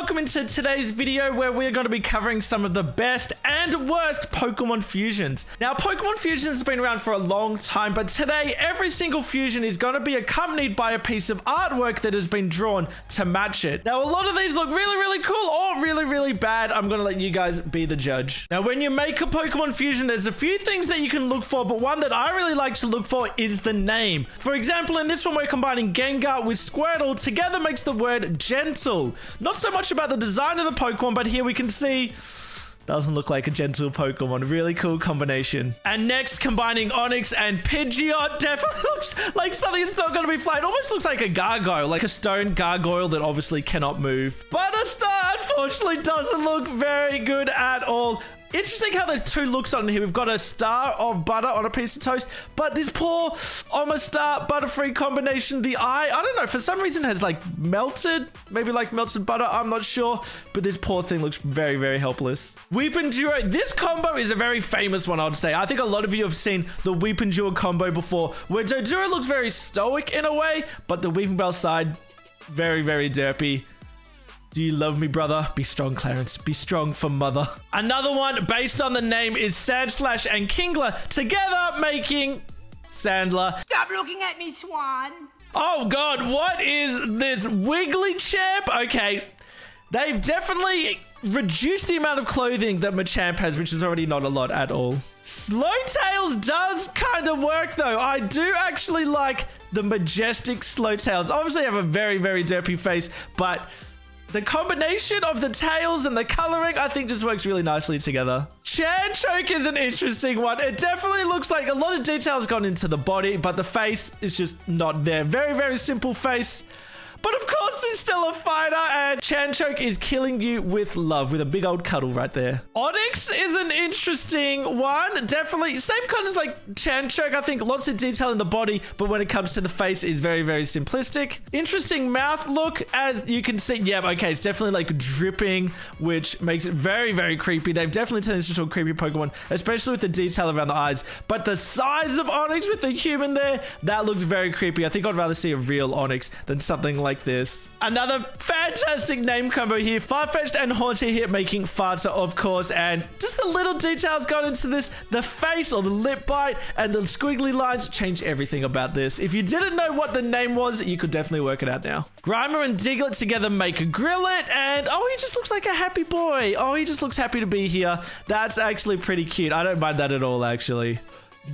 welcome into today's video where we're going to be covering some of the best and worst Pokemon fusions. Now, Pokemon fusions has been around for a long time, but today every single fusion is going to be accompanied by a piece of artwork that has been drawn to match it. Now, a lot of these look really cool or really bad. I'm going to let you guys be the judge. Now, when you make a Pokemon fusion, there's a few things that you can look for, but one that I really like to look for is the name. For example, in this one, we're combining Gengar with Squirtle. Together makes the word gentle. Not so much about the design of the Pokemon, but here we can see doesn't look like a gentle Pokemon. Really cool combination. And next, combining Onix and Pidgeot definitely looks like something that's not going to be flying. Almost looks like a gargoyle, like a stone gargoyle that obviously cannot move. Butterstar, unfortunately, doesn't look very good at all. Interesting how there's two looks on here. We've got a star of butter on a piece of toast, but this poor almost star butterfree combination, the eye, I don't know, for some reason has like melted, maybe like melted butter, I'm not sure, but this poor thing looks very helpless. Weepinduo, this combo is a very famous one, I would say. I think a lot of you have seen the Weepinduo combo before, where Doduro looks very stoic in a way, but the Weepinbell side, very derpy. Do you love me, brother? Be strong, Clarence. Be strong for mother. Another one based on the name is Sandslash and Kingler, together making Sandler. Stop looking at me, Swan. Oh, God. What is this? Wiggly Champ? Okay. They've definitely reduced the amount of clothing that Machamp has, which is already not a lot at all. Slowtails does kind of work, though. I do actually like the majestic Slowtails. Obviously, I have a very derpy face, but the combination of the tails and the coloring, I think, just works really nicely together. Chanchoke is an interesting one. It definitely looks like a lot of details gone into the body, but the face is just not there. Very simple face. But of course, he's still a fighter, and Chanchoke is killing you with love, with a big old cuddle right there. Onix is an interesting one. Definitely, same kind as like Chanchoke, I think. Lots of detail in the body, but when it comes to the face, is very simplistic. Interesting mouth look, as you can see. Yeah, okay, it's definitely like dripping, which makes it very creepy. They've definitely turned this into a creepy Pokemon, especially with the detail around the eyes. But the size of Onix with the human there, that looks very creepy. I think I'd rather see a real Onix than something like this. Another fantastic name combo here. Farfetch'd and Haunter here making Farter, of course, and just the little details gone into this. The face or the lip bite and the squiggly lines change everything about this. If you didn't know what the name was, you could definitely work it out now. Grimer and Diglett together make a Grillet, and oh, he just looks like a happy boy. Oh, he just looks happy to be here. That's actually pretty cute. I don't mind that at all, actually.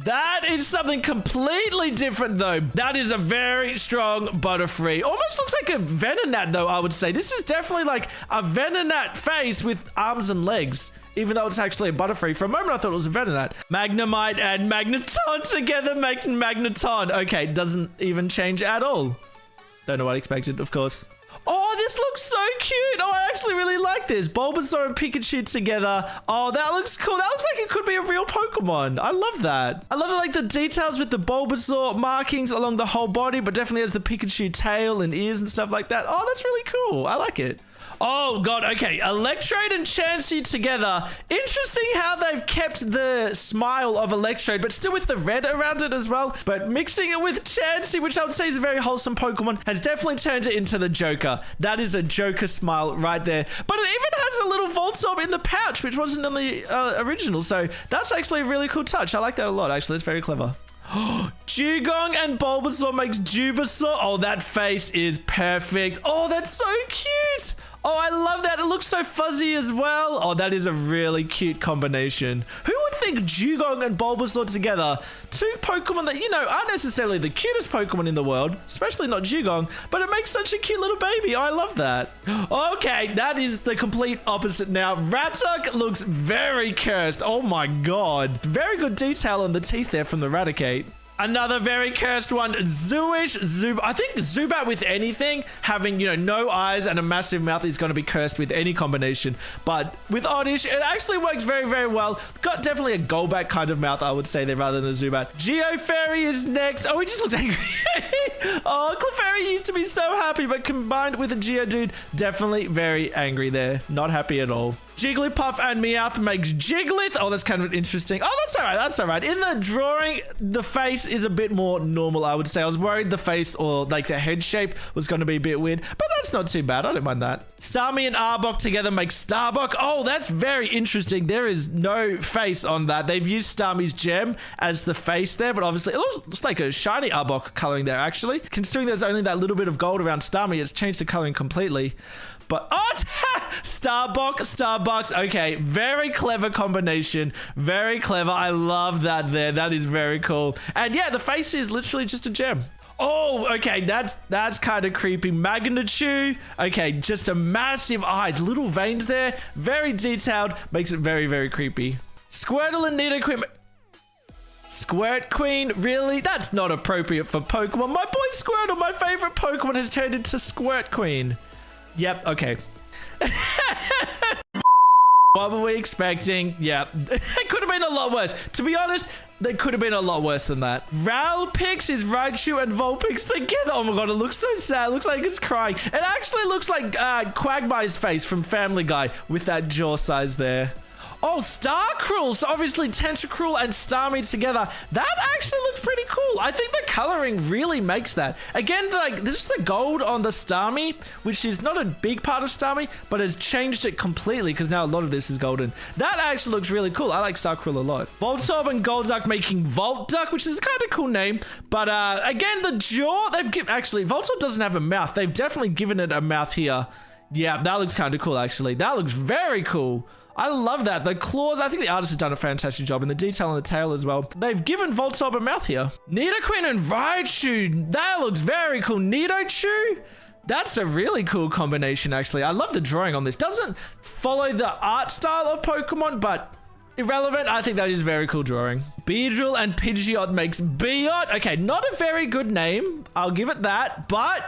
That is something completely different, though. That is a very strong Butterfree. Almost looks like a Venonat, though, I would say. This is definitely like a Venonat face with arms and legs, even though it's actually a Butterfree. For a moment, I thought it was a Venonat. Magnemite and Magneton together making Magneton. Okay, doesn't even change at all. Don't know what I expected, of course. Oh, this looks so cute. Oh, I actually really like this. Bulbasaur and Pikachu together. Oh, that looks cool. That looks like it could be a real Pokemon. I love that. I love like the details with the Bulbasaur markings along the whole body, but definitely has the Pikachu tail and ears and stuff like that. Oh, that's really cool. I like it. Oh, God. Okay. Electrode and Chansey together. Interesting how they've kept the smile of Electrode, but still with the red around it as well. But mixing it with Chansey, which I would say is a very wholesome Pokemon, has definitely turned it into the Joker. That is a Joker smile right there. But it even has a little Voltorb in the pouch, which wasn't in the original. So that's actually a really cool touch. I like that a lot, actually. It's very clever. Dugong and Bulbasaur makes Jubasaur. Oh, that face is perfect. Oh, that's so cute. Oh, I love that. It looks so fuzzy as well. Oh, that is a really cute combination. Who would think Dugong and Bulbasaur together? Two Pokemon that, you know, aren't necessarily the cutest Pokemon in the world, especially not Dugong, but it makes such a cute little baby. Oh, I love that. Okay, that is the complete opposite now. Rattata looks very cursed. Oh my God. Very good detail on the teeth there from the Raticate. Another very cursed one, Zooish, I think Zubat with anything, having, you know, no eyes and a massive mouth is going to be cursed with any combination. But with Oddish, it actually works very well. Got definitely a Golbat kind of mouth, I would say, there rather than a Zubat. Geofairy is next. Oh, he just looks angry. Oh, Clefairy used to be so happy, but combined with a Geodude, definitely very angry there. Not happy at all. Jigglypuff and Meowth makes Jigglyth. Oh, that's kind of interesting. Oh, that's all right. That's all right. In the drawing, the face is a bit more normal, I would say. I was worried the face or like the head shape was going to be a bit weird, but that's not too bad. I don't mind that. Starmie and Arbok together make Starbuck. Oh, that's very interesting. There is no face on that. They've used Starmie's gem as the face there, but obviously it looks like a shiny Arbok coloring there, actually. Considering there's only that little bit of gold around Starmie, it's changed the coloring completely. But, oh, Starbucks. Okay, very clever combination. Very clever. I love that there. That is very cool. And yeah, the face is literally just a gem. Oh, okay, that's kind of creepy. Magnitude. Okay, just a massive eye. Little veins there. Very detailed. Makes it very, very creepy. Squirtle and Nidoqueen. Squirt Queen? Really? That's not appropriate for Pokemon. My boy Squirtle, my favorite Pokemon, has turned into Squirt Queen. Yep, okay. What were we expecting? Yeah, it could have been a lot worse. To be honest, they could have been a lot worse than that. Ralpix is Raichu and Vulpix together. Oh my god, it looks so sad. It looks like it's crying. It actually looks like Quagmire's face from Family Guy with that jaw size there. Oh, Starcruel. So obviously Tentacruel and Starmie together. That actually looks pretty cool. I think the coloring really makes that. Again, like, there's the gold on the Starmie, which is not a big part of Starmie, but has changed it completely because now a lot of this is golden. That actually looks really cool. I like Starcruel a lot. Voltorb and Golduck making Voltduck, which is a kind of cool name. But again, the jaw, actually, Voltorb doesn't have a mouth. They've definitely given it a mouth here. Yeah, that looks kind of cool, actually. That looks very cool. I love that. The claws, I think the artist has done a fantastic job, and the detail on the tail as well. They've given Voltorb a mouth here. Nidoqueen and Raichu. That looks very cool. Nidochew? That's a really cool combination, actually. I love the drawing on this. Doesn't follow the art style of Pokemon, but irrelevant. I think that is very cool drawing. Beedrill and Pidgeot makes Beot. Okay, not a very good name. I'll give it that, but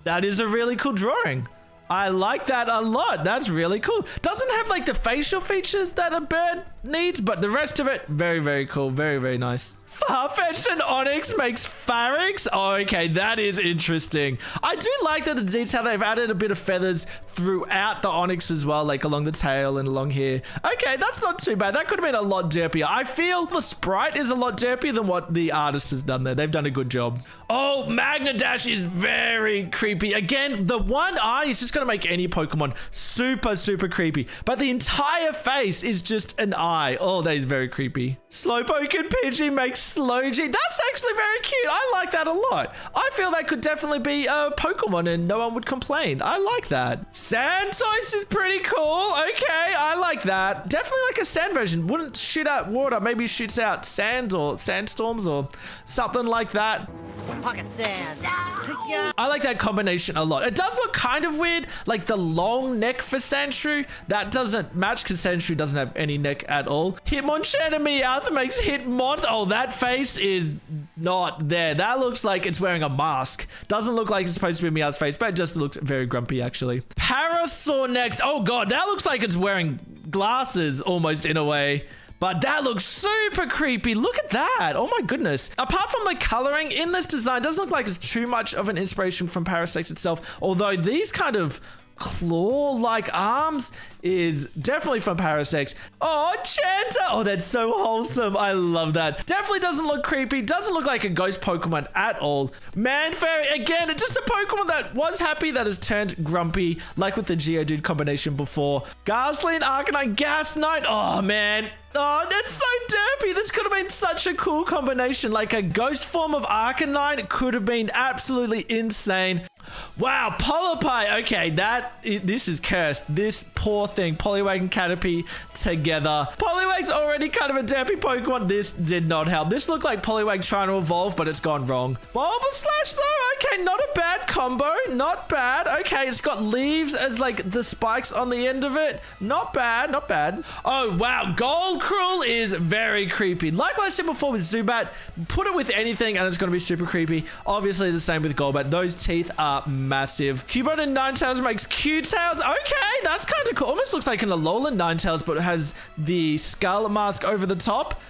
that is a really cool drawing. I like that a lot. That's really cool. Doesn't have like the facial features that a bird needs, but the rest of it, very, very cool. Very, very nice. Farfetch'd and Onyx makes Pharynx. Oh, okay, that is interesting. I do like that the detail, they've added a bit of feathers throughout the Onyx as well, like along the tail and along here. Okay, that's not too bad. That could have been a lot derpier. I feel the sprite is a lot derpier than what the artist has done there. They've done a good job. Oh, Magnadash is very creepy. Again, the one eye is just going to make any Pokemon super, super creepy. But the entire face is just an eye. Oh, that is very creepy. Slowpoke and Pidgey makes Slowgy. That's actually very cute. I like that a lot. I feel that could definitely be a Pokemon and no one would complain. I like that. Sandtoise is pretty cool. Okay, I like that. Definitely like a sand version. Wouldn't shoot out water. Maybe shoots out sand or sandstorms or something like that. Pocket sand. I like that combination a lot. It does look kind of weird, like the long neck for Sandshrew. That doesn't match because Sandshrew doesn't have any neck at all. Hitmonchan and Meowth makes Hitmon. Oh, that face is not there. That looks like it's wearing a mask. Doesn't look like it's supposed to be Meowth's face, but it just looks very grumpy, actually. Parasaur next. Oh, God, that looks like it's wearing glasses almost in a way. But that looks super creepy. Look at that. Oh my goodness. Apart from the coloring in this design, doesn't look like it's too much of an inspiration from Parasect itself. Although these kind of claw-like arms is definitely from Parasect. Oh, Chanta. Oh, that's so wholesome. I love that. Definitely doesn't look creepy. Doesn't look like a ghost Pokemon at all. Manfairy, again, just a Pokemon that was happy that has turned grumpy, like with the Geodude combination before. Ghastly and Arcanine, Gas Knight. Oh, man. Oh, that's so derpy. This could have been such a cool combination. Like a ghost form of Arcanine could have been absolutely insane. Wow, Polypi. Okay, this is cursed. This poor thing, Poliwag and Caterpie together. Poliwag's already kind of a derpy Pokemon. This did not help. This looked like Poliwag trying to evolve, but it's gone wrong. Bulbaslash though, okay, not a bad combo. Not bad. Okay, it's got leaves as like the spikes on the end of it. Not bad, not bad. Oh, wow, Goldcruel is very creepy. Like what I said before with Zubat, put it with anything and it's going to be super creepy. Obviously the same with Golbat. Those teeth are massive. Cubone and Ninetales makes Q-Tails. Okay, that's kind of cool. Almost looks like an Alolan Ninetales, but it has the skull mask over the top.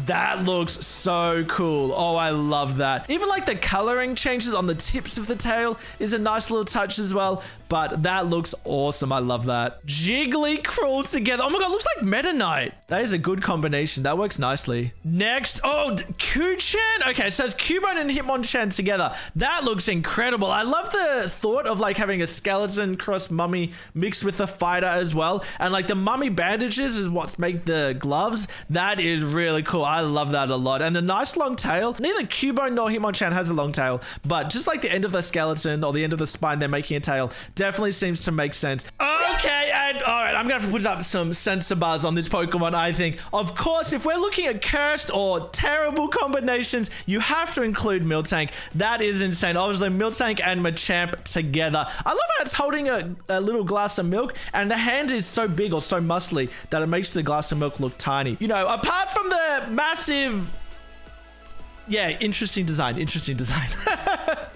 That looks so cool. Oh, I love that. Even like the coloring changes on the tips of the tail is a nice little touch as well. But that looks awesome. I love that. Jiggly crawl together. Oh my god, looks like Meta Knight. That is a good combination. That works nicely. Next, Q-Chan. Okay, so it's Cubone and Hitmonchan together. That looks incredible. I love the thought of like having a skeleton cross mummy mixed with a fighter as well. And like the mummy bandages is what's make the gloves. That is really cool. I love that a lot. And the nice long tail. Neither Cubone nor Hitmonchan has a long tail, but just like the end of the skeleton or the end of the spine, they're making a tail. Definitely seems to make sense. Okay, and all right, I'm gonna have to put up some sensor bars on this Pokemon, I think. Of course, if we're looking at cursed or terrible combinations, you have to include Miltank. That is insane. Obviously, Miltank and Machamp together. I love how it's holding a little glass of milk, and the hand is so big or so muscly that it makes the glass of milk look tiny. You know, apart from the massive... Yeah, interesting design.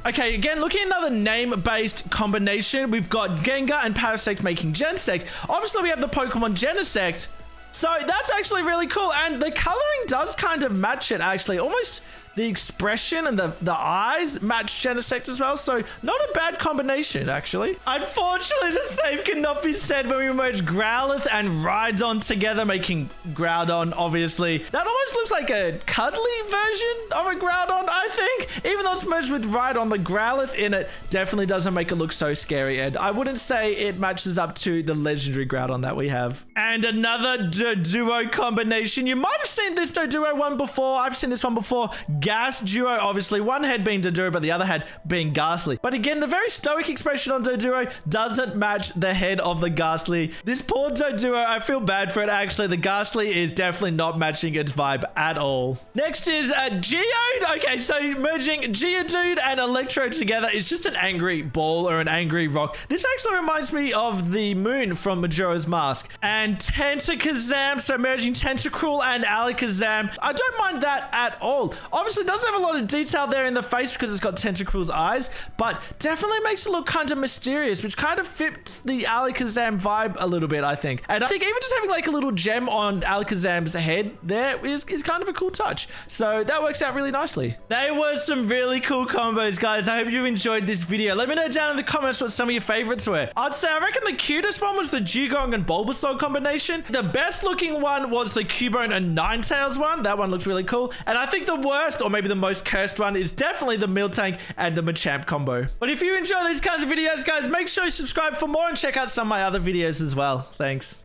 Okay, again, looking at another name-based combination, we've got Gengar and Parasect making Genesect. Obviously, we have the Pokemon Genesect. So that's actually really cool. And the coloring does kind of match it, actually. Almost the expression and the eyes match Genesect as well. So not a bad combination, actually. Unfortunately, the same cannot be said when we merge Growlithe and Rhydon together, making Groudon, obviously. That almost looks like a cuddly version of a Groudon, I think. Even though it's merged with Rhydon, the Growlithe in it definitely doesn't make it look so scary. And I wouldn't say it matches up to the legendary Groudon that we have. And another Doduo combination. You might have seen this Doduo one before. I've seen this one before. Gas Duo, obviously. One head being Doduo, but the other head being Ghastly. But again, the very stoic expression on Doduo doesn't match the head of the Ghastly. This poor Doduo, I feel bad for it, actually. The Ghastly is definitely not matching its vibe at all. Next is Geode. Okay, so merging Geodude and Electro together is just an angry ball or an angry rock. This actually reminds me of the moon from Majora's Mask. And Tentacuzam, so merging Tentacruel and Alakazam. I don't mind that at all. Obviously, it doesn't have a lot of detail there in the face because it's got Tentacruel's eyes, but definitely makes it look kind of mysterious, which kind of fits the Alakazam vibe a little bit, I think. And I think even just having like a little gem on Alakazam's head there is kind of a cool touch. So that works out really nicely. They were some really cool combos, guys. I hope you enjoyed this video. Let me know down in the comments what some of your favorites were. I'd say I reckon the cutest one was the Dugong and Bulbasaur combination. The best looking one was the Cubone and Ninetales one. That one looks really cool. And I think the worst, or maybe the most cursed one, is definitely the Miltank and the Machamp combo. But if you enjoy these kinds of videos, guys, make sure you subscribe for more and check out some of my other videos as well. Thanks.